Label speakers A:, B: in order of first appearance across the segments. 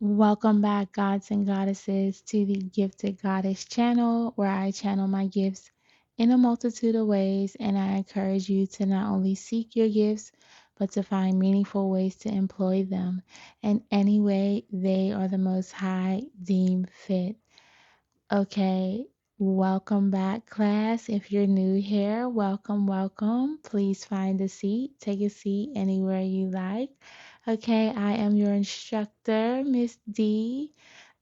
A: Welcome back, gods and goddesses, to the Gifted Goddess channel, where I channel my gifts in a multitude of ways, and I encourage you to not only seek your gifts, but to find meaningful ways to employ them in any way they are the Most High deem fit. Okay, welcome back, class. If you're new here, welcome, welcome. Please find a seat. Take a seat anywhere you like. Okay, I am your instructor, Miss D.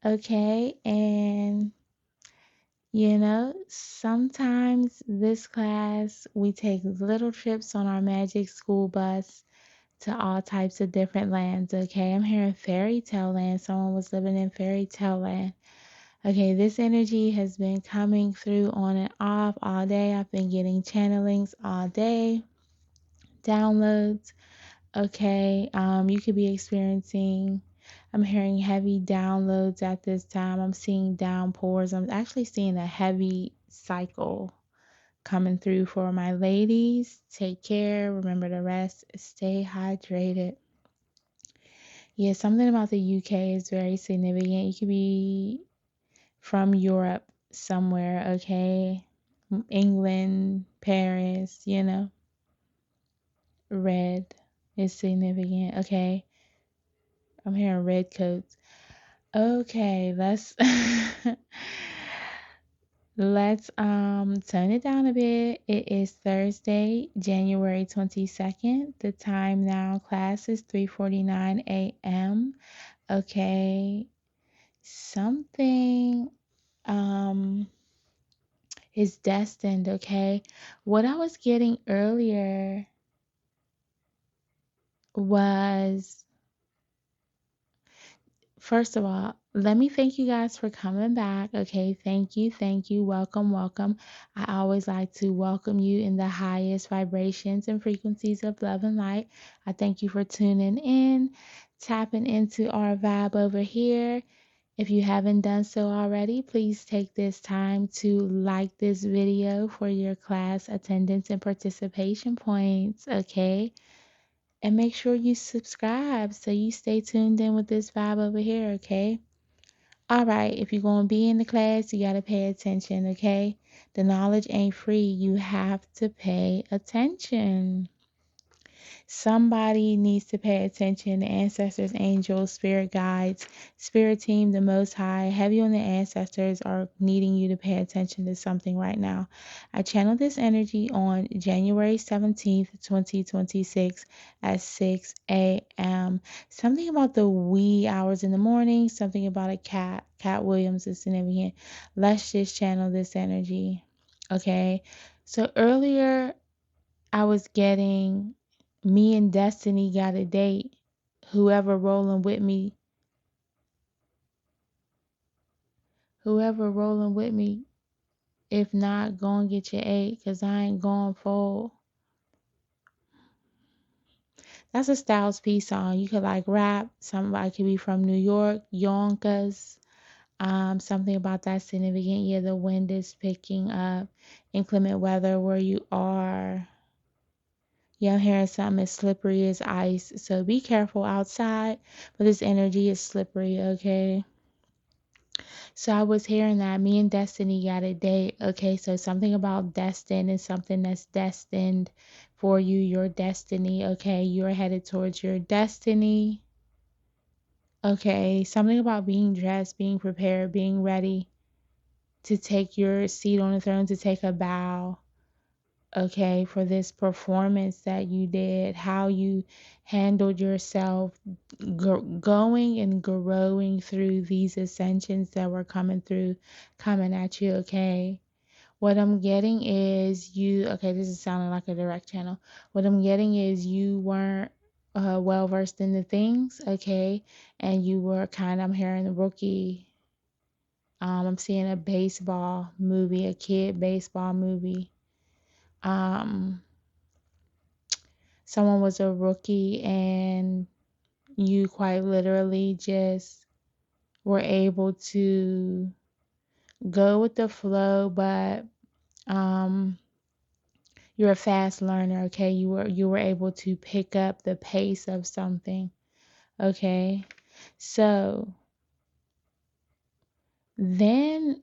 A: Okay, and sometimes this class we take little trips on our magic school bus to all types of different lands. Okay, I'm here in Fairy Tale Land. Someone was living in Fairy Tale Land. Okay, this energy has been coming through on and off all day. I've been getting channelings all day, downloads. Okay, you could be experiencing, I'm hearing heavy downloads at this time. I'm seeing downpours. I'm actually seeing a heavy cycle coming through for my ladies. Take care. Remember to rest. Stay hydrated. Yeah, something about the UK is very significant. You could be from Europe somewhere, okay? England, Paris, red is significant, okay? I'm hearing red coats. Okay, let's let's turn it down a bit. It is Thursday, January 22nd. The time now, class is 3:49 a.m. Okay. Something is destined, okay? What I was getting earlier was, first of all, let me thank you guys for coming back, okay? Thank you, thank you. Welcome, welcome. I always like to welcome you in the highest vibrations and frequencies of love and light. I thank you for tuning in, tapping into our vibe over here. If you haven't done so already, please take this time to like this video for your class attendance and participation points, okay? And make sure you subscribe so you stay tuned in with this vibe over here, okay? All right, if you're going to be in the class, you got to pay attention, okay? The knowledge ain't free. You have to pay attention. Somebody needs to pay attention. The ancestors, angels, spirit guides, spirit team, the most high, heavy on the ancestors are needing you to pay attention to something right now. I channeled this energy on January 17th, 2026 at 6 a.m. Something about the wee hours in the morning, something about a cat. Cat Williams is significant. Let's just channel this energy. Okay. So earlier I was getting me and Destiny got a date. Whoever rolling with me, if not, go and get your 8 because I ain't going full. That's a Styles P song. You could like rap. Somebody could be from New York, Yonkers. Something about that significant. Yeah, the wind is picking up. Inclement weather where you are. Yeah, I'm hearing something as slippery as ice. So be careful outside. But this energy is slippery, okay? So I was hearing that me and Destiny got a date. Okay, so something about destined is something that's destined for you, your destiny. Okay, you're headed towards your destiny. Okay, something about being dressed, being prepared, being ready to take your seat on the throne, to take a bow. Okay, for this performance that you did, how you handled yourself, going and growing through these ascensions that were coming at you. Okay, what I'm getting is okay, this is sounding like a direct channel. What I'm getting is you weren't well versed in the things, okay, and you were I'm hearing the rookie. I'm seeing a baseball movie, a kid baseball movie. Um, Someone was a rookie and you quite literally just were able to go with the flow, but you're a fast learner, okay? You were able to pick up the pace of something, okay? So Then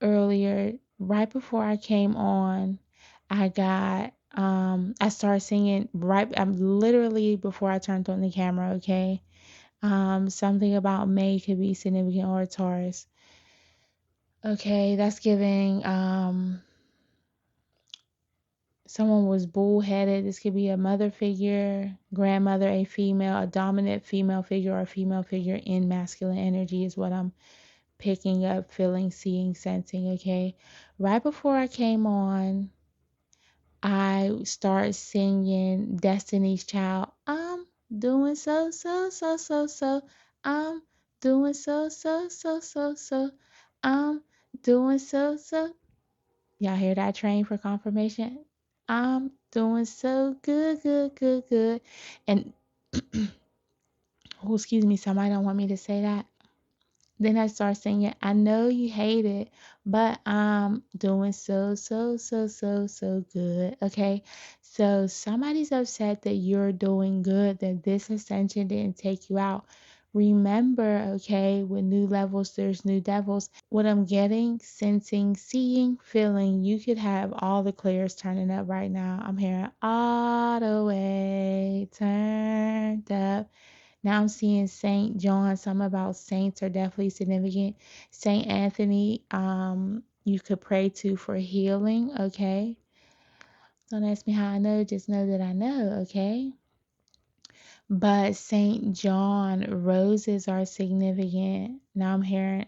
A: earlier, right before I came on, I started singing right I'm literally before I turned on the camera, okay? Something about May could be significant or Taurus. Okay, that's giving someone was bullheaded. This could be a mother figure, grandmother, a female, a dominant female figure, or a female figure in masculine energy is what I'm picking up, feeling, seeing, sensing. Okay. Right before I came on, I started singing Destiny's Child. I'm doing so, so, so, so, so. I'm doing so, so, so, so, so. I'm doing so, so. Y'all hear that train for confirmation? I'm doing so good, good, good, good. And, oh, excuse me, somebody don't want me to say that. Then I start singing, I know you hate it, but I'm doing so, so, so, so, so good. Okay. So somebody's upset that you're doing good, that this ascension didn't take you out. Remember, okay, with new levels, there's new devils. What I'm getting, sensing, seeing, feeling, you could have all the clears turning up right now. I'm hearing all the way turned up. Now I'm seeing Saint John. Some about saints are definitely significant. Saint Anthony, you could pray to for healing, okay? Don't ask me how I know, just know that I know, okay? But Saint John, roses are significant. Now I'm hearing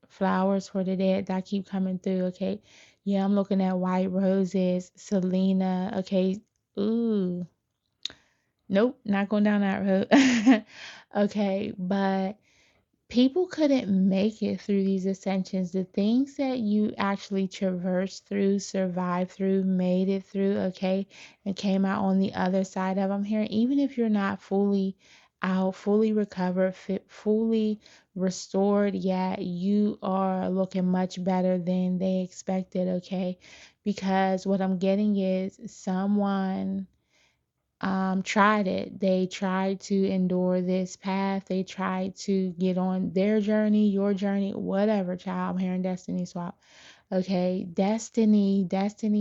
A: flowers for the dead that keep coming through, okay? Yeah, I'm looking at white roses, Selena, okay? Ooh, nope, not going down that road. Okay, but people couldn't make it through these ascensions. The things that you actually traversed through, survived through, made it through, okay, and came out on the other side of them here, even if you're not fully out, fully recovered, fully restored yet, you are looking much better than they expected, okay? Because what I'm getting is someone tried it. They tried to endure this path. They tried to get on their journey, your journey, whatever, child. I'm hearing destiny swap. Okay, destiny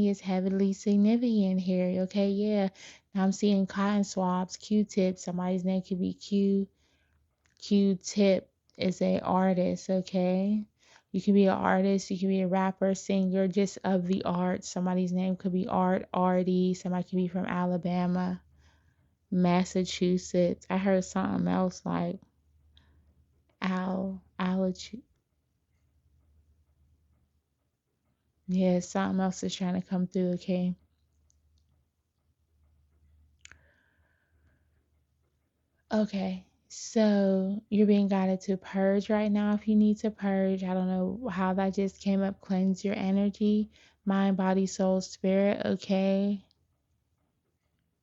A: is heavily significant here. Okay, yeah. Now I'm seeing cotton swabs, Q-tips. Somebody's name could be Q-tip is a artist. Okay. You can be an artist, you can be a rapper, singer, just of the arts. Somebody's name could be Art, Artie. Somebody could be from Alabama. Massachusetts. I heard something else like allergy. Yeah, something else is trying to come through, okay? Okay. So you're being guided to purge right now if you need to purge. I don't know how that just came up. Cleanse your energy, mind, body, soul, spirit, okay?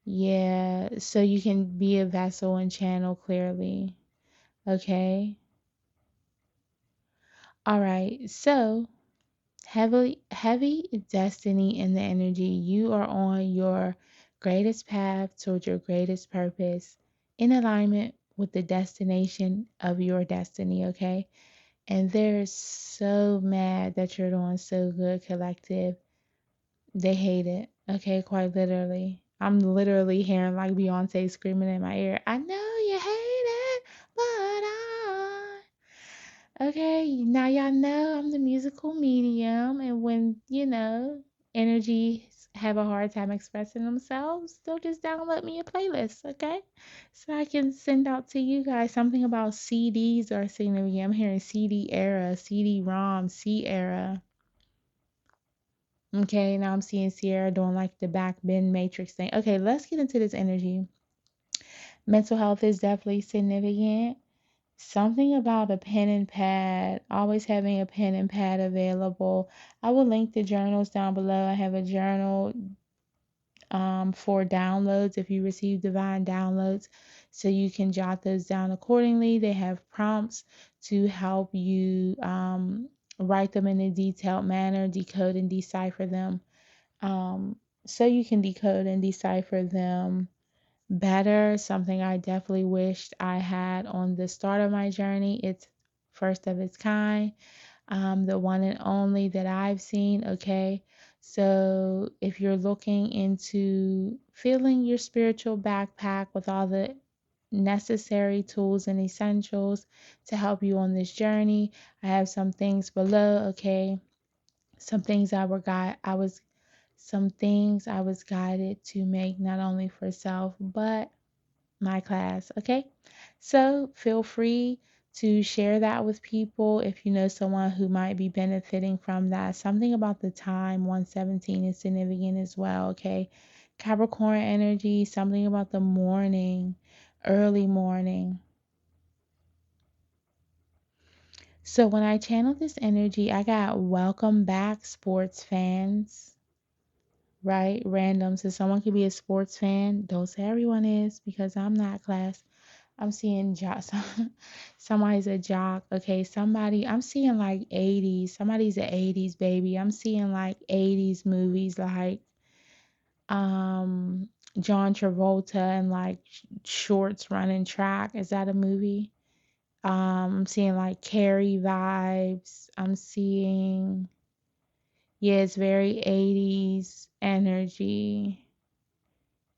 A: Yeah, so you can be a vessel and channel clearly, okay? All right. So heavy destiny in the energy. You are on your greatest path towards your greatest purpose in alignment with the destination of your destiny, okay? And they're so mad that you're doing so good, collective. They hate it, okay? Quite literally. I'm literally hearing like Beyonce screaming in my ear, I know you hate it, but I okay, now y'all know I'm the musical medium, and when, energies have a hard time expressing themselves, they'll just download me a playlist, okay? So I can send out to you guys something about CDs or significant. I'm hearing CD era, CD-ROM, C era. Okay, now I'm seeing Sierra doing like the back bend matrix thing. Okay, let's get into this energy. Mental health is definitely significant. Something about a pen and pad, always having a pen and pad available. I will link the journals down below. I have a journal for downloads if you receive divine downloads, so you can jot those down accordingly. They have prompts to help you write them in a detailed manner, decode and decipher them. So you can decode and decipher them better. Something I definitely wished I had on the start of my journey. It's first of its kind. the one and only that I've seen, okay? So if you're looking into filling your spiritual backpack with all the necessary tools and essentials to help you on this journey, I have some things below, okay? Some things some things I was guided to make not only for self but my class, okay? So feel free to share that with people if you know someone who might be benefiting from that. Something about the time 117 is significant as well, okay? Capricorn energy, something about the morning, early morning. So when I channel this energy, I got welcome back sports fans, right? Random. So someone could be a sports fan. Don't say everyone is because I'm not class. I'm seeing jock. Somebody's a jock. Okay, I'm seeing like 80s. Somebody's an 80s baby. I'm seeing like 80s movies like um John Travolta and like shorts running track. Is that a movie? I'm seeing like Carrie vibes. I'm seeing, yeah, it's very 80s energy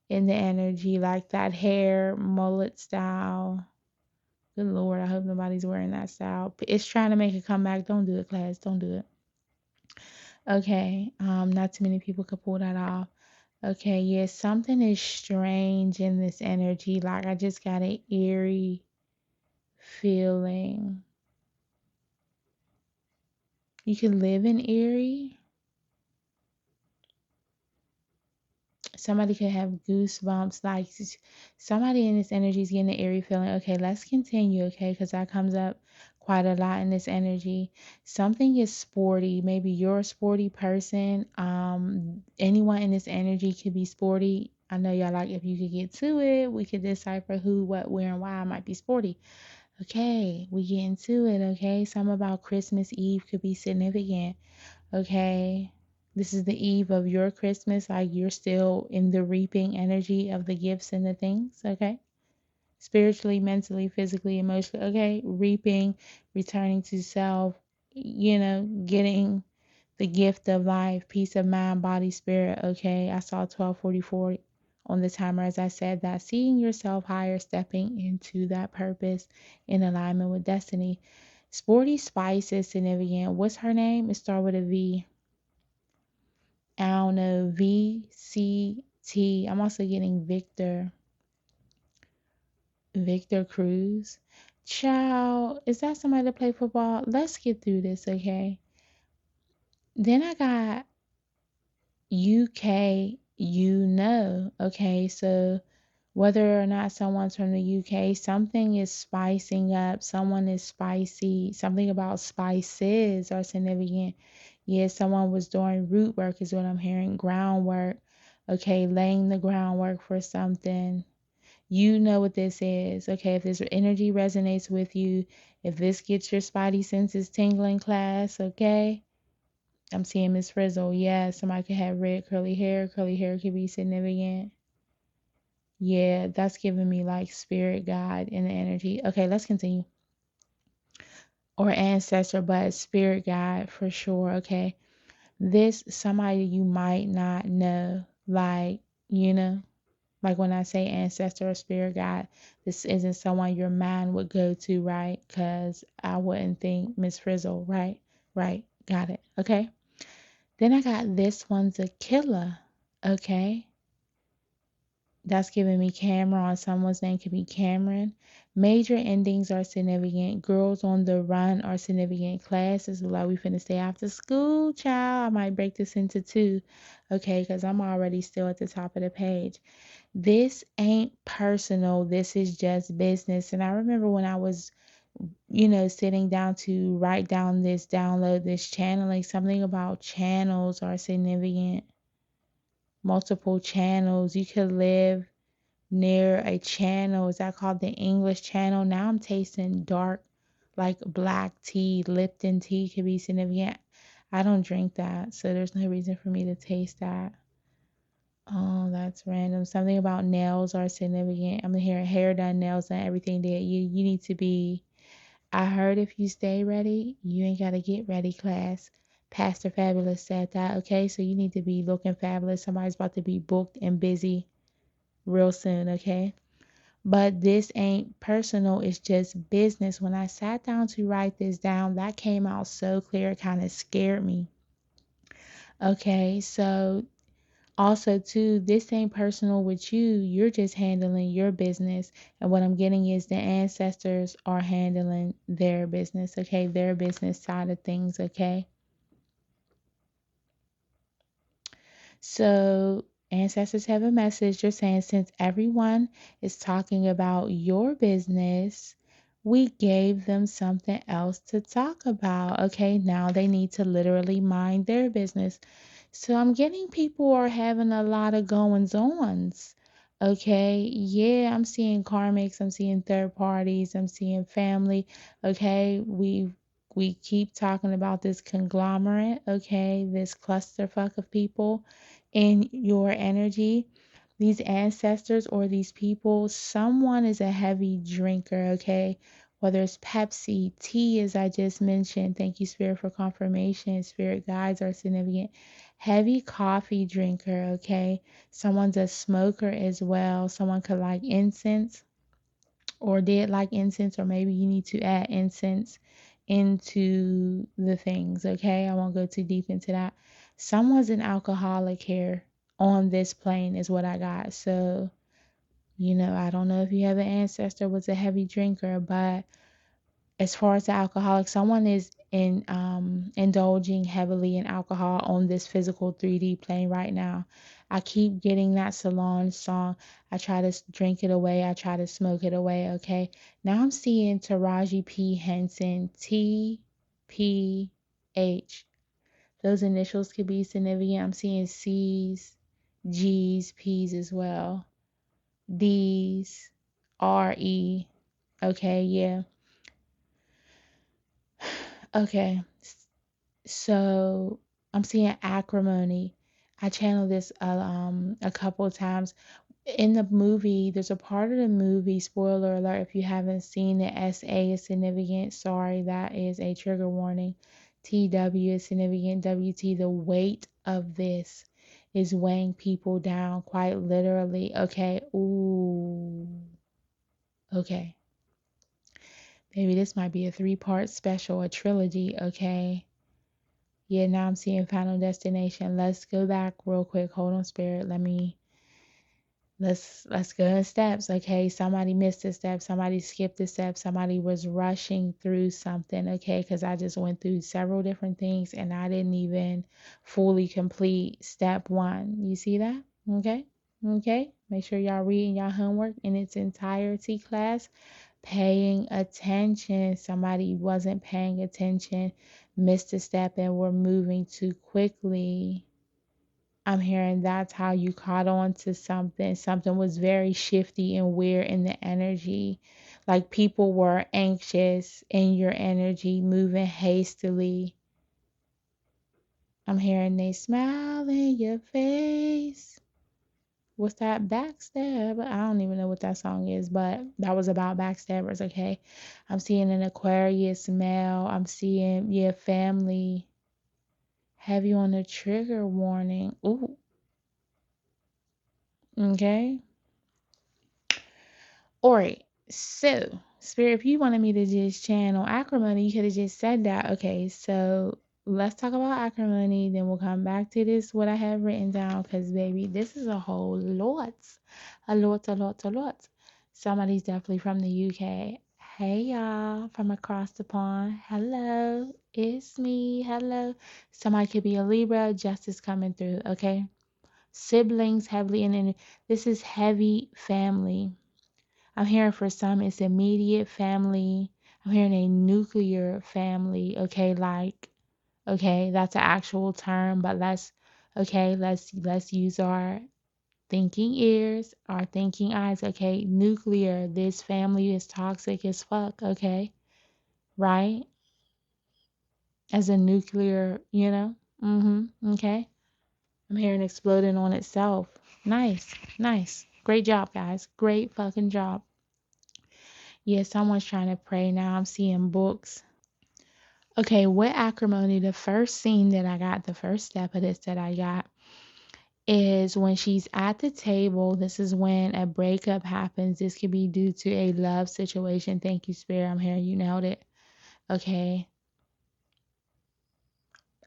A: in the energy, like that hair mullet style. Good Lord, I hope nobody's wearing that style. It's trying to make a comeback. Don't do it, class. Don't do it. Okay. Not too many people could pull that off. Okay, yeah, something is strange in this energy. Like I just got an eerie feeling. You can live in Erie. Somebody could have goosebumps. Like somebody in this energy is getting an eerie feeling. Okay, let's continue, okay, because that comes up quite a lot in this energy. Something is sporty. Maybe you're a sporty person. Anyone in this energy could be sporty. I know y'all like, if you could get to it, we could decipher who, what, where, and why might be sporty. Okay, we get into it, okay? Something about Christmas Eve could be significant. Okay. This is the eve of your Christmas. Like you're still in the reaping energy of the gifts and the things. Okay. Spiritually, mentally, physically, emotionally. Okay. Reaping, returning to self, getting the gift of life, peace of mind, body, spirit. Okay. I saw 1244 on the timer as I said that. Seeing yourself higher, stepping into that purpose in alignment with destiny. Sporty Spice is significant. What's her name? It starts with a V. I don't know, VCT. I'm also getting Victor Cruz. Child, is that somebody that play football? Let's get through this, okay? Then I got UK, okay? So whether or not someone's from the UK, something is spicing up, someone is spicy, something about spices are significant. Yeah, someone was doing root work, is what I'm hearing, groundwork. Okay, laying the groundwork for something. You know what this is. Okay, if this energy resonates with you, if this gets your spidey senses tingling, class, okay? I'm seeing Miss Frizzle. Yeah, somebody could have red curly hair. Curly hair could be significant. Yeah, that's giving me like spirit guide in the energy. Okay, let's continue. Or ancestor, but spirit guide for sure. Okay. This somebody you might not know. Like, you know, like when I say ancestor or spirit guide, this isn't someone your mind would go to, right? Because I wouldn't think Miss Frizzle, right? Right. Got it. Okay. Then I got this one's a killer. Okay. That's giving me Cameron. Someone's name could be Cameron. Major endings are significant. Girls on the run are significant. Classes like we finna stay after school, child. I might break this into two, okay? Because I'm already still at the top of the page. This ain't personal. This is just business. And I remember when I was, sitting down to write down this, download this channeling, something about channels are significant. Multiple channels. You could live near a channel. Is that called the English Channel? Now I'm tasting dark, like black tea. Lipton tea could be significant. I don't drink that, so there's no reason for me to taste that. Oh, that's random. Something about nails are significant. I'm hearing hair done, nails done, everything that you need to be. I heard if you stay ready, you ain't got to get ready, class. Pastor Fabulous said that, okay? So you need to be looking fabulous. Somebody's about to be booked and busy real soon, okay? But this ain't personal, it's just business. When I sat down to write this down, that came out so clear, it kind of scared me. Okay, so also too, this ain't personal with you. You're just handling your business. And what I'm getting is the ancestors are handling their business, okay? Their business side of things, okay? So, ancestors have a message. You're saying since everyone is talking about your business, we gave them something else to talk about. Okay, now they need to literally mind their business. So, I'm getting people are having a lot of goings ons. Okay, yeah, I'm seeing karmics, I'm seeing third parties, I'm seeing family. Okay, we keep talking about this conglomerate, okay, this clusterfuck of people in your energy, these ancestors or these people, someone is a heavy drinker, okay? Whether it's Pepsi, tea, as I just mentioned, thank you, Spirit, for confirmation. Spirit guides are significant. Heavy coffee drinker, okay? Someone's a smoker as well. Someone could like incense or did like incense, or maybe you need to add incense into the things, okay? I won't go too deep into that. Someone's an alcoholic here on this plane, is what I got. So, I don't know if you have an ancestor was a heavy drinker, but as far as the alcoholic, someone is indulging heavily in alcohol on this physical 3D plane right now. I keep getting that Salon song. I try to drink it away. I try to smoke it away. Okay. Now I'm seeing Taraji P. Henson, TPH. Those initials could be significant. I'm seeing C's, G's, P's as well. D's, RE. Okay. Yeah. Okay. So I'm seeing acrimony. I channeled this a couple of times. In the movie, there's a part of the movie, spoiler alert, if you haven't seen it, SA is significant. Sorry, that is a trigger warning. TW is significant. WT, the weight of this is weighing people down quite literally. Okay. Ooh. Okay. Maybe this might be a 3-part special, a trilogy. Okay. Yeah, now I'm seeing Final Destination. Let's go back real quick. Hold on, Spirit. Let's go in steps. Okay, somebody missed a step, somebody skipped a step, somebody was rushing through something. Okay, because I just went through several different things and I didn't even fully complete step one. You see that? Okay. Okay. Make sure y'all reading y'all homework in its entirety, class. Paying attention. Somebody wasn't paying attention, missed a step, and were moving too quickly. I'm hearing that's how you caught on to something. Something was very shifty and weird in the energy. Like people were anxious in your energy, moving hastily. I'm hearing they smile in your face. What's that? Backstab? I don't even know what that song is, but that was about backstabbers, okay? I'm seeing an Aquarius male. I'm seeing, yeah, family. Heavy on the trigger warning. Ooh, okay. Alright, so Spirit, if you wanted me to just channel acrimony, you could have just said that. Okay, so let's talk about acrimony, then we'll come back to this, what I have written down, because baby, this is a whole lot. A lot. Somebody's definitely from the UK. Hey y'all, from across the pond. Hello, it's me. Hello. Somebody could be a Libra, justice coming through, okay? Siblings heavily in it. This is heavy family. I'm hearing for some it's immediate family. I'm hearing a nuclear family. Okay, like okay, that's an actual term, but let's use our thinking ears, our thinking eyes. Okay, nuclear. This family is toxic as fuck. Okay, right? As a nuclear, Okay. I'm hearing exploding on itself. Nice, nice. Great job, guys. Great fucking job. Yeah, someone's trying to pray now. I'm seeing books. Okay, with acrimony, the first scene that I got, the first step of this that I got is when she's at the table. This is when a breakup happens. This could be due to a love situation. Thank you, Spirit. I'm here. You nailed it. Okay.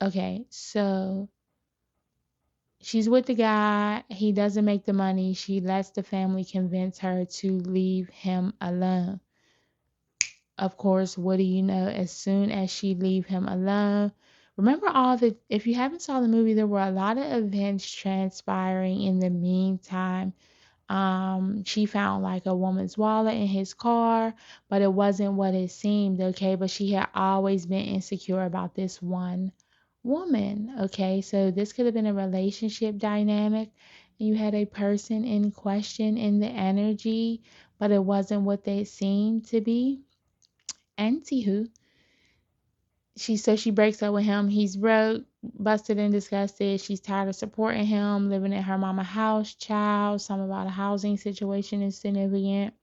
A: Okay. So she's with the guy. He doesn't make the money. She lets the family convince her to leave him alone. Of course, what do you know? As soon as she leave him alone, remember all the, if you haven't saw the movie, there were a lot of events transpiring in the meantime. She found like a woman's wallet in his car, but it wasn't what it seemed, okay? But she had always been insecure about this one woman, okay? So this could have been a relationship dynamic, and you had a person in question in the energy, but it wasn't what they seemed to be. Anywho, she breaks up with him. He's broke, busted and disgusted. She's tired of supporting him, living at her mama house, child, something about a housing situation is significant.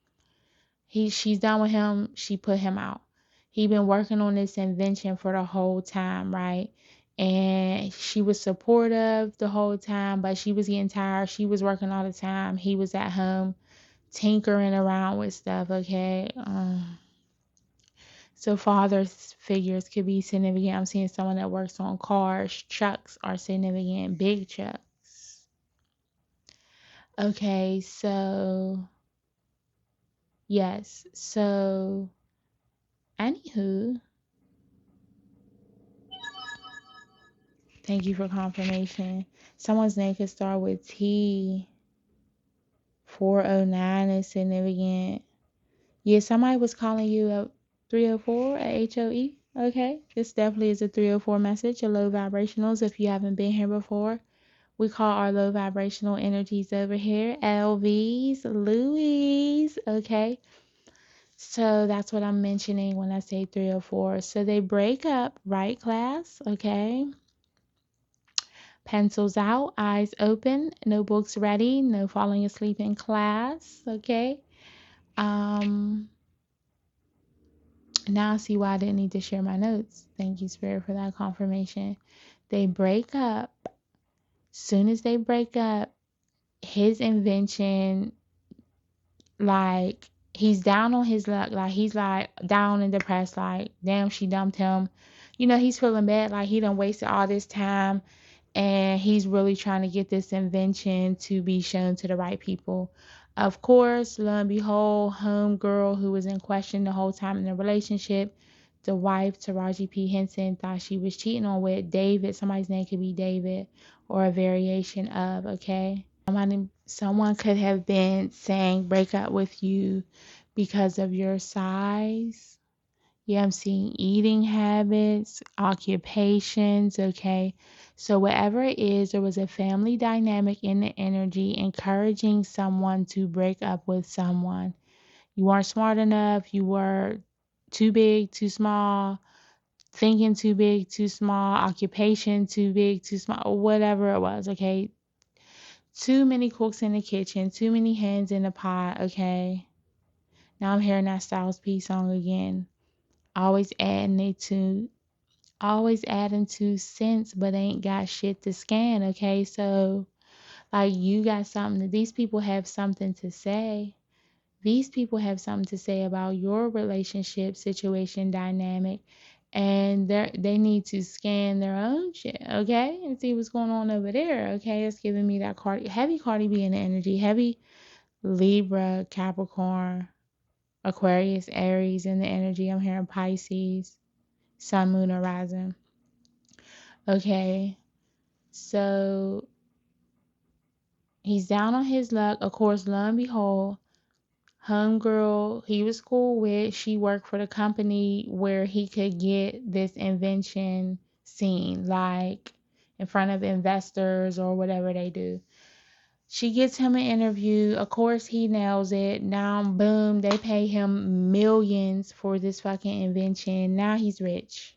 A: She's done with him. She put him out. He been working on this invention for the whole time, right? And she was supportive the whole time, but she was getting tired. She was working all the time. He was at home tinkering around with stuff, okay? So father figures could be significant. I'm seeing someone that works on cars. Trucks are significant. Big trucks. Okay, so yes. So anywho, thank you for confirmation. Someone's name could start with T. 409 is significant. Yeah, somebody was calling you a 304 at HOE. Okay, this definitely is a 304 message, a low vibrationals if you haven't been here before. We call our low vibrational energies over here LVs, Louis. Okay. So that's what I'm mentioning when I say 304. So they break up, right, class? Okay. Pencils out, eyes open, no books ready, no falling asleep in class. Okay. Um, Now I see why I didn't need to share my notes. Thank you, Spirit, for that confirmation. They break up. Soon as they break up, his invention, like, he's down on his luck. Like, he's like down and depressed, like, damn, she dumped him. You know, he's feeling bad, like he done wasted all this time, and he's really trying to get this invention to be shown to the right people. Of course, lo and behold, homegirl who was in question the whole time in the relationship, the wife, Taraji P. Henson, thought she was cheating on with David. Somebody's name could be David or a variation of, okay? Someone could have been saying break up with you because of your size. Yeah, I'm seeing eating habits, occupations, okay? So whatever it is, there was a family dynamic in the energy encouraging someone to break up with someone. You weren't smart enough, you were too big, too small, thinking too big, too small, occupation too big, too small, whatever it was, okay? Too many cooks in the kitchen, too many hands in the pot, okay? Now I'm hearing that Styles P song again. Always adding it to, always adding 2 cents, but ain't got shit to scan, okay? So, like, you got something, these people have something to say. These people have something to say about your relationship situation dynamic, and they need to scan their own shit, okay, and see what's going on over there, okay? It's giving me that heavy Cardi B in the energy, heavy Libra, Capricorn, Aquarius, Aries in the energy. I'm hearing Pisces, Sun, Moon, or Rising. Okay, so he's down on his luck. Of course, lo and behold, homegirl he was cool with, she worked for the company where he could get this invention seen, like in front of investors or whatever they do. She gets him an interview. Of course, he nails it. Now, boom, they pay him millions for this fucking invention. Now he's rich.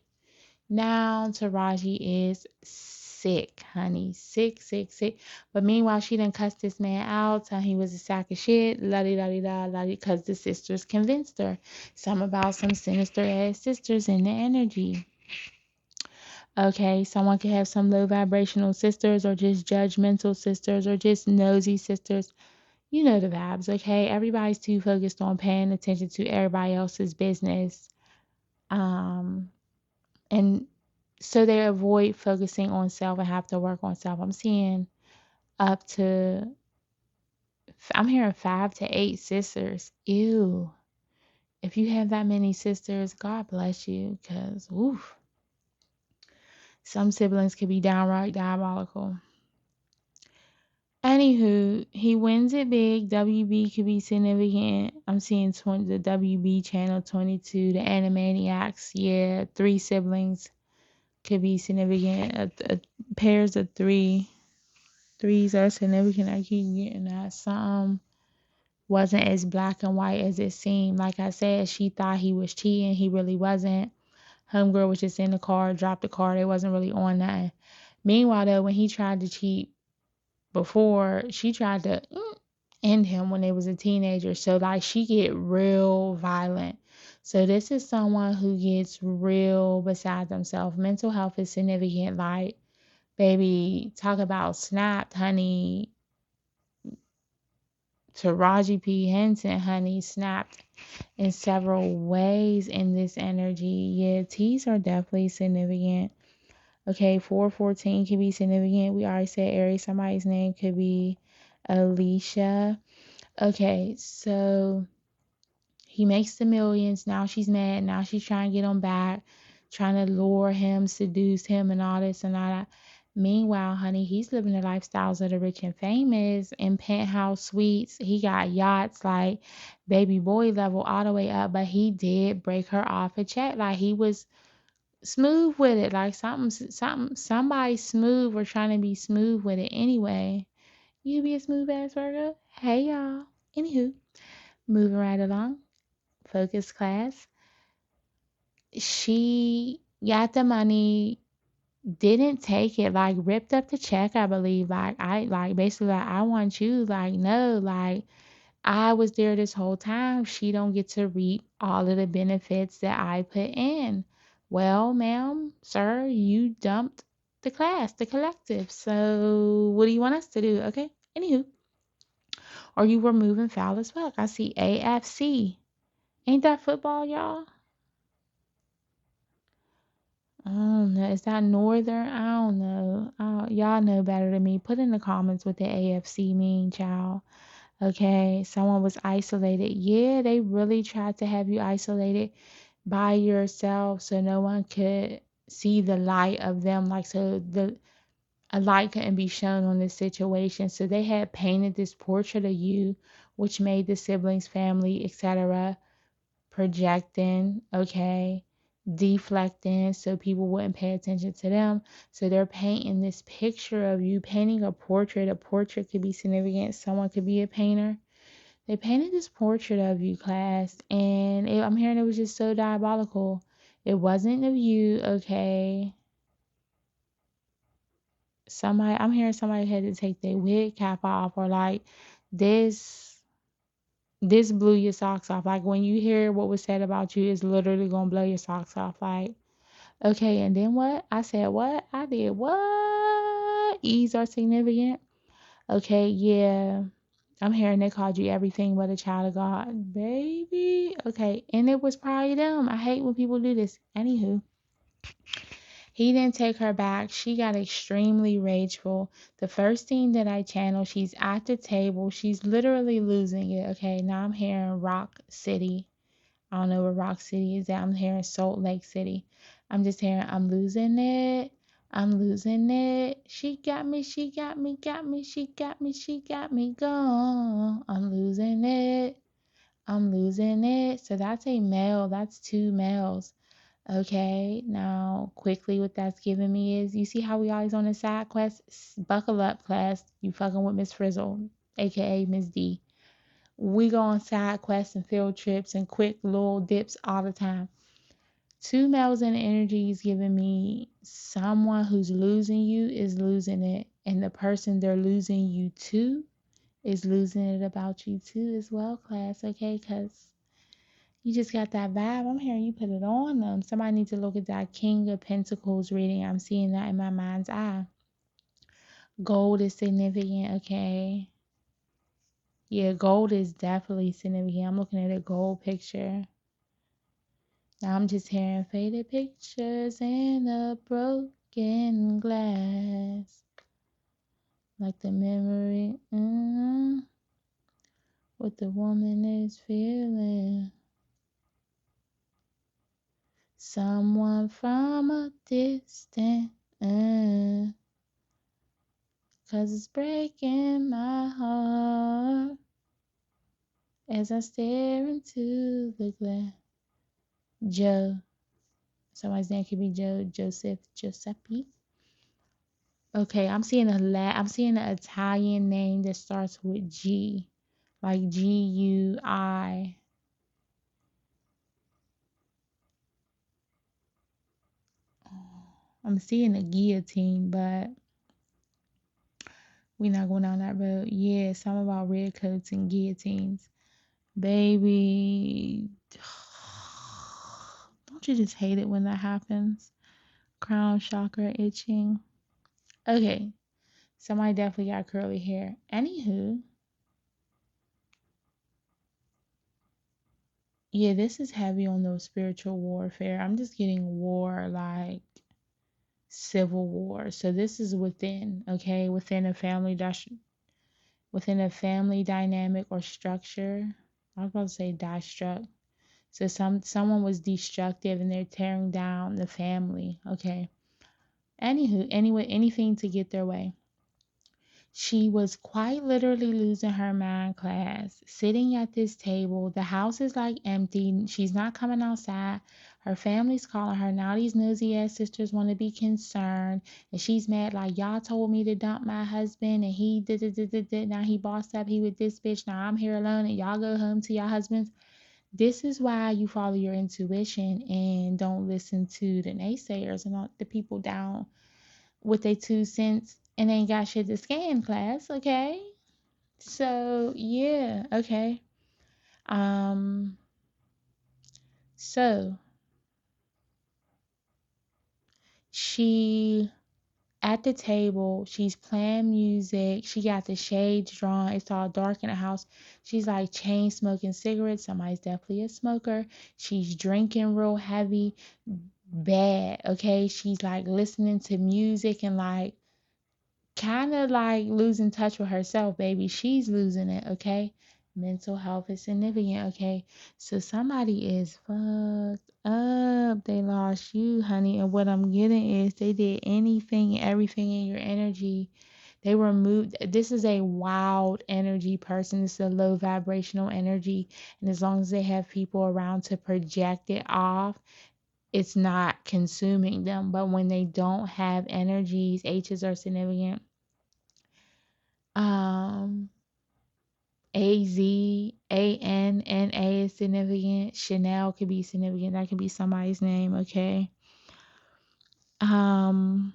A: Now Taraji is sick, honey. Sick, sick, sick. But meanwhile, she done cussed this man out, telling he was a sack of shit, la-di-da-di-da, because the sisters convinced her. Some about some sinister ass sisters in the energy. Okay, someone could have some low vibrational sisters or just judgmental sisters or just nosy sisters. You know the vibes, okay? Everybody's too focused on paying attention to everybody else's business. Um, and so they avoid focusing on self and have to work on self. I'm seeing up to, I'm hearing 5 to 8 sisters. Ew. If you have that many sisters, God bless you, because, oof, some siblings could be downright diabolical. Anywho, he wins it big. WB could be significant. I'm seeing the WB channel 22, the Animaniacs. Yeah, 3 siblings could be significant. Pairs of 3. Threes are significant. I keep getting that. Something wasn't as black and white as it seemed. Like I said, she thought he was cheating. He really wasn't. Homegirl was just in the car, dropped the car. They wasn't really on nothing. Meanwhile, though, when he tried to cheat before, she tried to end him when they was a teenager. So like she get real violent. So this is someone who gets real beside themselves. Mental health is significant. Like, baby, talk about snapped, honey. Taraji P. Henson, honey, snapped in several ways in this energy. Yeah, T's are definitely significant. Okay, 414 could be significant. We already said Aries. Somebody's name could be Alicia. Okay, so he makes the millions. Now she's mad. Now she's trying to get him back, trying to lure him, seduce him, and all this and all that. Meanwhile, honey, he's living the lifestyles of the rich and famous in penthouse suites. He got yachts like baby boy level all the way up, but he did break her off a check. Like he was smooth with it. Like somebody smooth or trying to be smooth with it anyway. You be a smooth ass Virgo? Hey y'all. Anywho, moving right along. Focus class. She got the money, didn't take it, like ripped up the check, I believe. Like I like basically like I want you, like no, like I was there this whole time. She don't get to reap all of the benefits that I put in. Well, ma'am, sir, you dumped the class, the collective. So what do you want us to do? Okay. Anywho. Or you were moving foul as fuck. I see AFC. Ain't that football, y'all? I don't know. Is that Northern? I don't know. Y'all know better than me. Put in the comments what the AFC mean, child. Okay, someone was isolated. Yeah, they really tried to have you isolated by yourself so no one could see the light of them. Like, so a light couldn't be shown on this situation. So they had painted this portrait of you, which made the siblings, family, etc., projecting, okay, deflecting so people wouldn't pay attention to them. So they're painting this picture of you, painting a portrait. A portrait could be significant. Someone could be a painter. They painted this portrait of you, class, and I'm hearing it was just so diabolical. It wasn't of you, okay? I'm hearing somebody had to take their wig cap off, or like this this blew your socks off. Like when you hear what was said about you, it's literally gonna blow your socks off. Like, okay, and then what? I said what? I did what? E's are significant. Okay, yeah. I'm hearing they called you everything but a child of God. Baby. Okay, and it was probably them. I hate when people do this. Anywho. He didn't take her back. She got extremely rageful. The first thing that I channel, she's at the table. She's literally losing it. Okay, now I'm hearing Rock City. I don't know where Rock City is at. I'm hearing Salt Lake City. I'm just hearing, I'm losing it. I'm losing it. She got me, she got me, got me, she got me, she got me gone. I'm losing it. I'm losing it. So that's a male. That's 2 males. Okay, now quickly what that's giving me is, you see how we always on a side quest? Buckle up, class. You fucking with Miss Frizzle, aka Miss D. We go on side quests and field trips and quick little dips all the time. Two males in energy is giving me someone who's losing you is losing it, and the person they're losing you to is losing it about you too as well, class. Okay, because you just got that vibe. I'm hearing you put it on them. Somebody needs to look at that King of Pentacles reading. I'm seeing that in my mind's eye. Gold is significant, okay? Yeah, gold is definitely significant. I'm looking at a gold picture. Now I'm just hearing faded pictures in a broken glass. Like the memory, what the woman is feeling. Someone from a distance, 'cause it's breaking my heart as I stare into the glass. Joe. Somebody's name could be Joe, Joseph, Giuseppe. Okay, I'm seeing an Italian name that starts with G, like Gui. I'm seeing a guillotine, but we're not going down that road. Yeah, something about redcoats and guillotines. Baby, don't you just hate it when that happens? Crown chakra itching. Okay, somebody definitely got curly hair. Anywho, yeah, this is heavy on those spiritual warfare. I'm just getting war like civil war. So this is within, okay, within a family dynamic or structure. I was about to say destruct. So someone was destructive and they're tearing down the family. Okay. Anywho, anyway, anything to get their way. She was quite literally losing her mind, class, sitting at this table. The house is like empty. She's not coming outside. Her family's calling her. Now these nosy ass sisters want to be concerned. And she's mad like, y'all told me to dump my husband and he did. Now he bossed up. He with this bitch. Now I'm here alone and y'all go home to your husbands. This is why you follow your intuition and don't listen to the naysayers and all the people down with their 2 cents and ain't got shit to scan, class, okay? So yeah, okay. Um so she at the table, she's playing music, she got the shades drawn, it's all dark in the house. She's like chain smoking cigarettes. Somebody's definitely a smoker. She's drinking real heavy, bad, okay? She's like listening to music and like kind of like losing touch with herself, baby. She's losing it, okay? Mental health is significant, okay? So somebody is fucked up. They lost you, honey. And what I'm getting is they did anything and everything in your energy. They removed, this is a wild energy person. This is a low vibrational energy. And as long as they have people around to project it off, it's not consuming them. But when they don't have energies, H's are significant. Um, AZANNA is significant. Chanel could be significant. That could be somebody's name, okay? Um,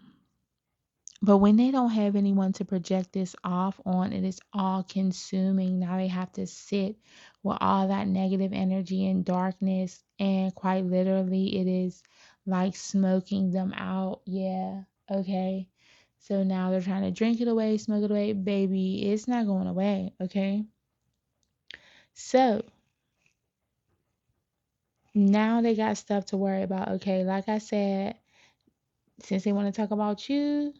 A: but when they don't have anyone to project this off on, it is all consuming. Now they have to sit with all that negative energy and darkness, and quite literally, it is like smoking them out. Yeah, okay. So now they're trying to drink it away, smoke it away. Baby, it's not going away, okay? So now they got stuff to worry about. Okay, like I said, since they want to talk about you,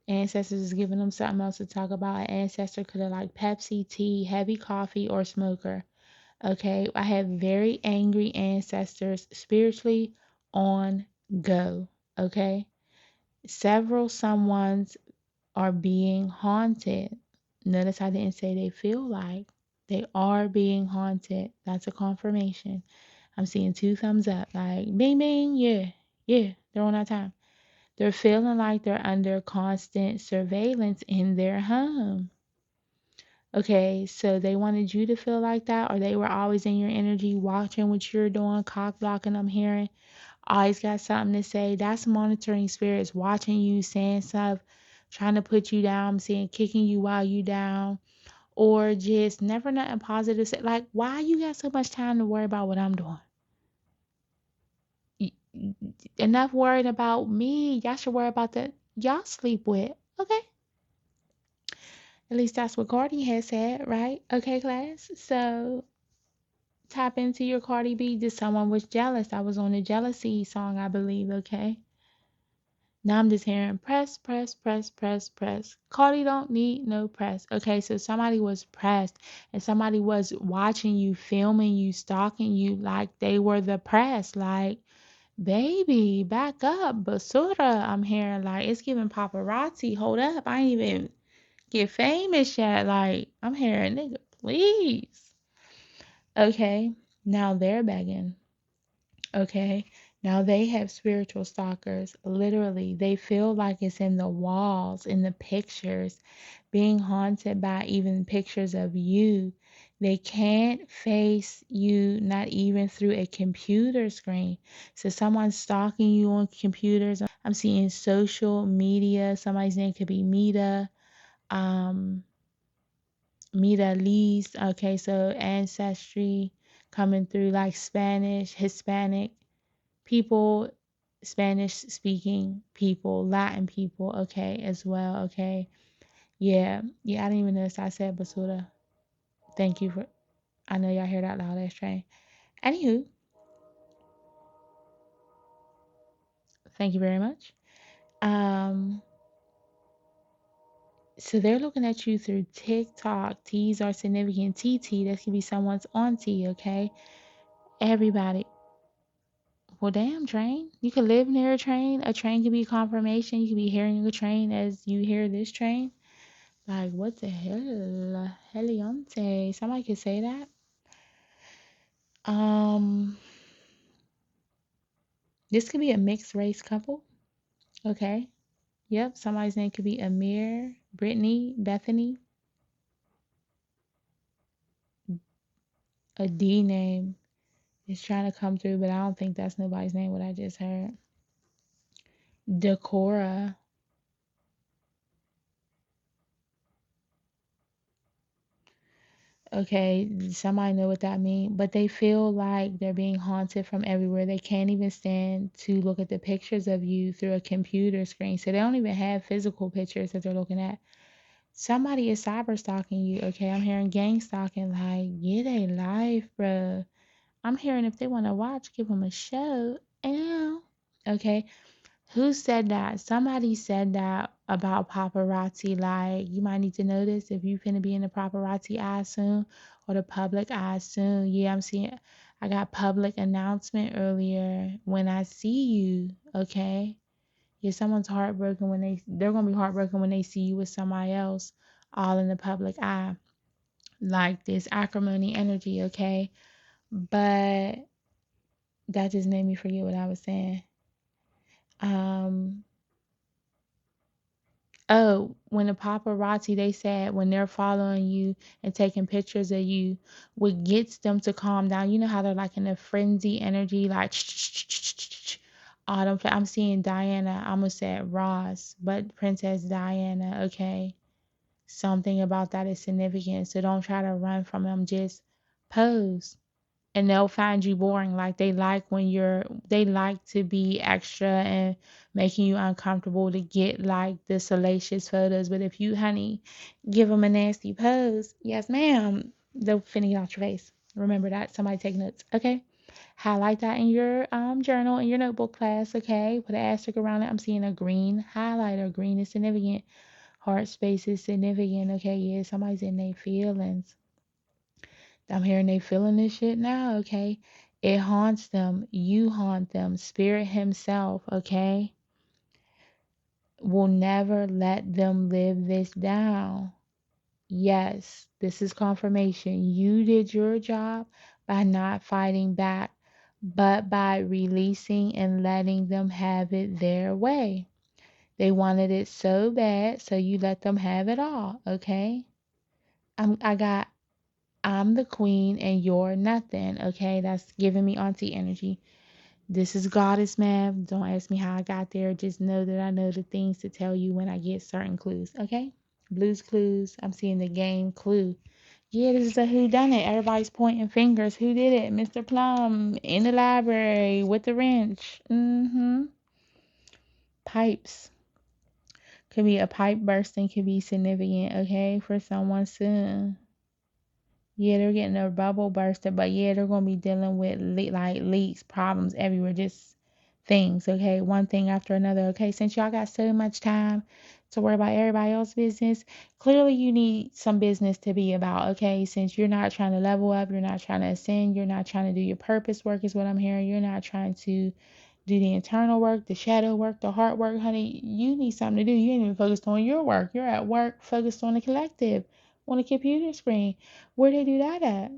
A: ancestors is giving them something else to talk about. An ancestor could have like Pepsi, tea, heavy coffee, or smoker. Okay, I have very angry ancestors spiritually on go. Okay, several someones are being haunted. Notice I didn't say they feel like they are being haunted. That's a confirmation. I'm seeing 2 thumbs up, like bing bing, yeah, yeah, they're on that time. They're feeling like they're under constant surveillance in their home. Okay, so they wanted you to feel like that, or they were always in your energy watching what you're doing, cock blocking, I'm hearing. Always got something to say. That's monitoring spirits watching you, saying stuff, trying to put you down, saying kicking you while you down, or just never nothing positive. Say, like, why you got so much time to worry about what I'm doing? Enough worried about me. Y'all should worry about that y'all sleep with. Okay. At least that's what Cardi has said, right? Okay, class. So tap into your Cardi B. Just someone was jealous. I was on a jealousy song, I believe. Okay. Now I'm just hearing press, press, press, press, press. Cardi don't need no press. Okay, so somebody was pressed and somebody was watching you, filming you, stalking you like they were the press. Like, baby, back up. Basura, I'm hearing like it's giving paparazzi. Hold up. I ain't even get famous yet. Like, I'm hearing nigga, please. Okay, now they're begging. Okay. Now they have spiritual stalkers. Literally, they feel like it's in the walls, in the pictures, being haunted by even pictures of you. They can't face you, not even through a computer screen. So someone's stalking you on computers. I'm seeing social media. Somebody's name could be Mita, um, Mita Lee's. Okay, so ancestry coming through like Spanish, Hispanic people, Spanish speaking people, Latin people, okay, as well, okay. Yeah, yeah, I didn't even notice I said basura. Thank you for, I know y'all hear that loud ass train. Anywho, thank you very much. Um, so they're looking at you through TikTok. T's are significant. TT, that could be someone's auntie, okay? Everybody. Well, damn, train. You could live near a train. A train could be confirmation. You could be hearing a train as you hear this train. Like, what the hell? Heliante. Somebody could say that. Um, this could be a mixed race couple. Okay. Yep. Somebody's name could be Amir, Brittany, Bethany, a D name is trying to come through, but I don't think that's nobody's name, what I just heard. Decora. Okay, somebody know what that means, but they feel like they're being haunted from everywhere. They can't even stand to look at the pictures of you through a computer screen. So they don't even have physical pictures that they're looking at. Somebody is cyber stalking you. Okay, I'm hearing gang stalking. Like, get a life, bro. I'm hearing if they want to watch, give them a show. Ew. Okay, who said that? Somebody said that about paparazzi. Like, you might need to know this if you finna be in the paparazzi eye soon or the public eye soon. Yeah, I'm seeing. I got public announcement earlier. When I see you, okay. Yeah, someone's heartbroken when they're gonna be heartbroken when they see you with somebody else, all in the public eye, like this acrimony energy, okay? But that just made me forget what I was saying. Um, oh, when the paparazzi, they said when they're following you and taking pictures of you, what gets them to calm down, you know how they're like in a frenzy energy, like autumn. I'm seeing Diana. I almost said Ross, but Princess Diana. Okay. Something about that is significant. So don't try to run from them. Just pose. And they'll find you boring. Like they like to be extra and making you uncomfortable to get like the salacious photos. But if you, honey, give them a nasty pose, yes, ma'am, they'll finna get out your face. Remember that. Somebody take notes. Okay. Highlight that in your journal, in your notebook class. Okay. Put an asterisk around it. I'm seeing a green highlighter. Green is significant. Heart space is significant. Okay, yeah, somebody's in their feelings. I'm hearing they feeling this shit now, okay? It haunts them. You haunt them. Spirit himself, okay? Will never let them live this down. Yes, this is confirmation. You did your job by not fighting back, but by releasing and letting them have it their way. They wanted it so bad, so you let them have it all, okay? I got I'm the queen and you're nothing. Okay, that's giving me auntie energy. This is Goddess Math. Don't ask me how I got there. Just know that I know the things to tell you when I get certain clues. Okay? Blues Clues. I'm seeing the game Clue. Yeah, this is a who done it. Everybody's pointing fingers. Who did it? Mr. Plum in the library with the wrench. Pipes. Could be a pipe bursting, could be significant, okay, for someone soon. Yeah, they're getting a bubble bursted, but yeah, they're gonna be dealing with like leaks, problems everywhere, just things, okay, one thing after another. Okay, since y'all got so much time to worry about everybody else's business, clearly you need some business to be about, okay, since you're not trying to level up, you're not trying to ascend, you're not trying to do your purpose work is what I'm hearing. You're not trying to do the internal work, the shadow work, the heart work, honey. You need something to do. You ain't even focused on your work. You're at work focused on the collective, on the computer screen. Where they do that at?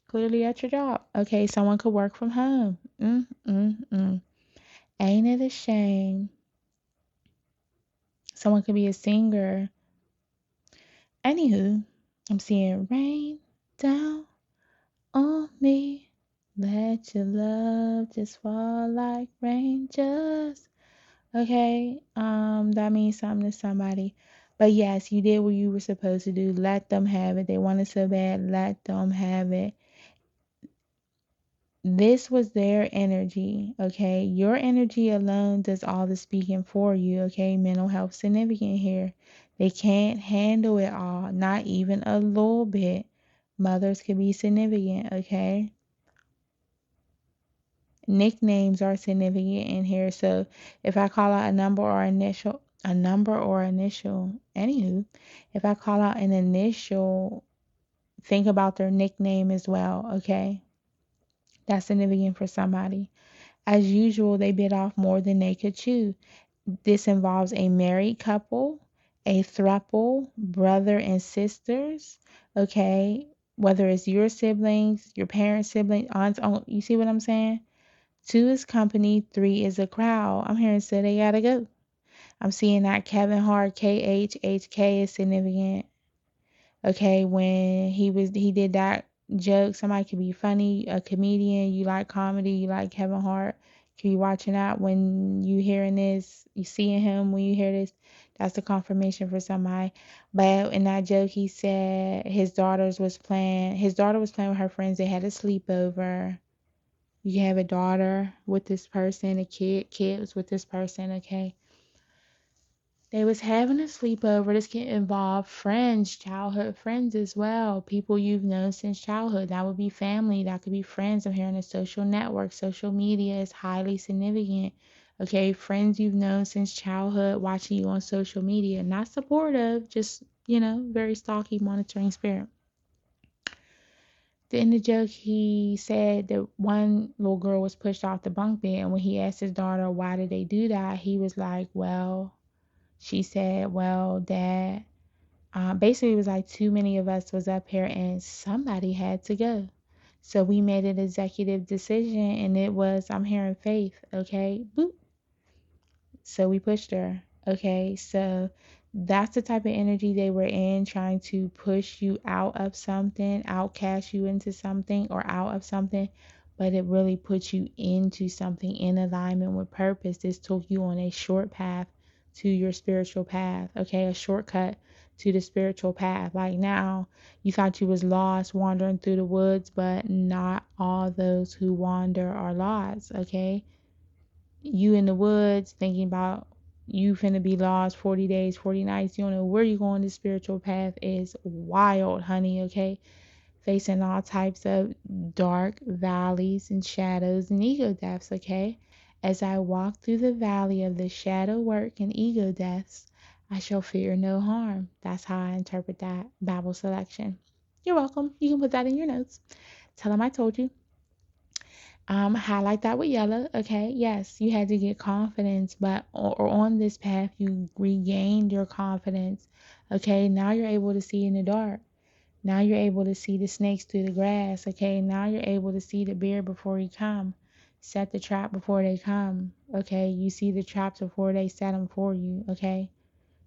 A: Clearly at your job. Okay, someone could work from home. Ain't it a shame? Someone could be a singer. Anywho, I'm seeing rain down on me. Let your love just fall like rain just. Okay, that means something to somebody. But yes, you did what you were supposed to do. Let them have it. They want it so bad. Let them have it. This was their energy, okay? Your energy alone does all the speaking for you, okay? Mental health significant here. They can't handle it all, not even a little bit. Mothers can be significant, okay? Nicknames are significant in here. So if I call out anywho, if I call out an initial, think about their nickname as well, okay? That's significant for somebody. As usual, they bit off more than they could chew. This involves a married couple, a throuple, brother and sisters, okay? Whether it's your siblings, your parents' siblings, aunts, uncles, you see what I'm saying? Two is company, three is a crowd. I'm hearing so they gotta go. I'm seeing that Kevin Hart, KHHK is significant. Okay, when he did that joke, somebody could be funny, a comedian, you like comedy, you like Kevin Hart, could be watching that when you hearing this, you seeing him when you hear this, that's the confirmation for somebody. But in that joke he said his daughter was playing with her friends, they had a sleepover. You have a daughter with this person, a kid was with this person, okay? They was having a sleepover. This can involve friends, childhood friends as well. People you've known since childhood. That would be family. That could be friends. I'm hearing a social network. Social media is highly significant. Okay, friends you've known since childhood watching you on social media. Not supportive, just, very stalky, monitoring spirit. In the joke, he said that one little girl was pushed off the bunk bed, and when he asked his daughter why did they do that, he was like, well, she said, well, Dad, basically it was like too many of us was up here and somebody had to go. So we made an executive decision and it was, I'm hearing faith, okay? Boop. So we pushed her. Okay, so that's the type of energy they were in, trying to push you out of something, outcast you into something or out of something, but it really puts you into something in alignment with purpose. This took you on a short path to your spiritual path, okay, a shortcut to the spiritual path. Like now, you thought you was lost wandering through the woods, but not all those who wander are lost, okay? You in the woods thinking about you finna be lost 40 days, 40 nights. You don't know where you're going. The spiritual path is wild, honey, okay? Facing all types of dark valleys and shadows and ego deaths, okay? As I walk through the valley of the shadow work and ego deaths, I shall fear no harm. That's how I interpret that Bible selection. You're welcome. You can put that in your notes. Tell them I told you. Highlight that with yellow. Okay, yes, you had to get confidence, but or on this path, you regained your confidence. Okay, now you're able to see in the dark. Now you're able to see the snakes through the grass. Okay, now you're able to see the bear before he come. Set the trap before they come. Okay, you see the traps before they set them for you. Okay,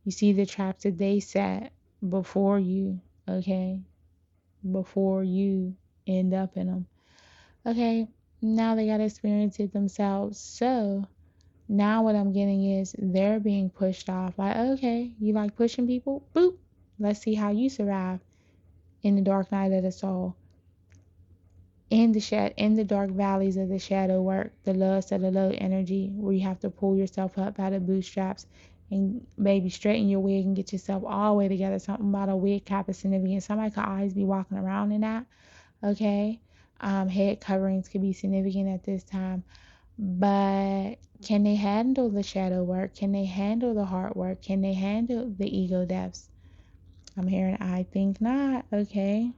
A: you see the traps that they set before you. Okay, before you end up in them. Okay, Now they got to experience it themselves. So now what I'm getting is they're being pushed off. Like, okay, you like pushing people? Boop. Let's see how you survive in the dark night of the soul. In the dark valleys of the shadow work, the lowest of the low energy, where you have to pull yourself up by the bootstraps and baby straighten your wig and get yourself all the way together. Something about a wig cap is significant. Somebody could always be walking around in that. Okay. Head coverings could be significant at this time. But can they handle the shadow work? Can they handle the hard work? Can they handle the ego deaths? I'm hearing I think not. Okay.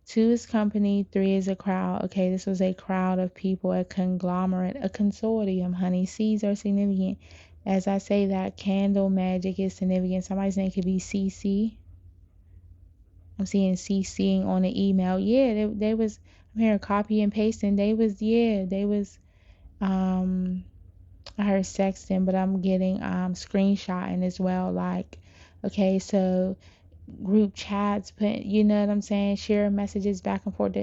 A: Two is company, three is a crowd. Okay, this was a crowd of people, a conglomerate, a consortium, honey. C's are significant. As I say that, candle magic is significant. Somebody's name could be CC. I'm seeing CCing on the email. Yeah, they was, I'm hearing copy and pasting. They was, um, I heard sexting, but I'm getting, screenshotting as well. Like, okay, so group chats, put, you know what I'm saying, share messages back and forth.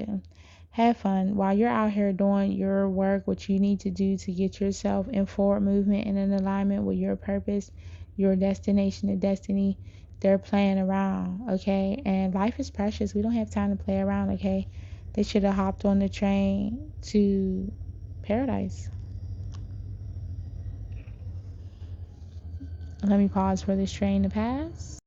A: Have fun while you're out here doing your work, what you need to do to get yourself in forward movement and in alignment with your purpose, your destination, the destiny. They're playing around, okay? And life is precious. We don't have time to play around, okay? They should have hopped on the train to paradise. Let me pause for this train to pass.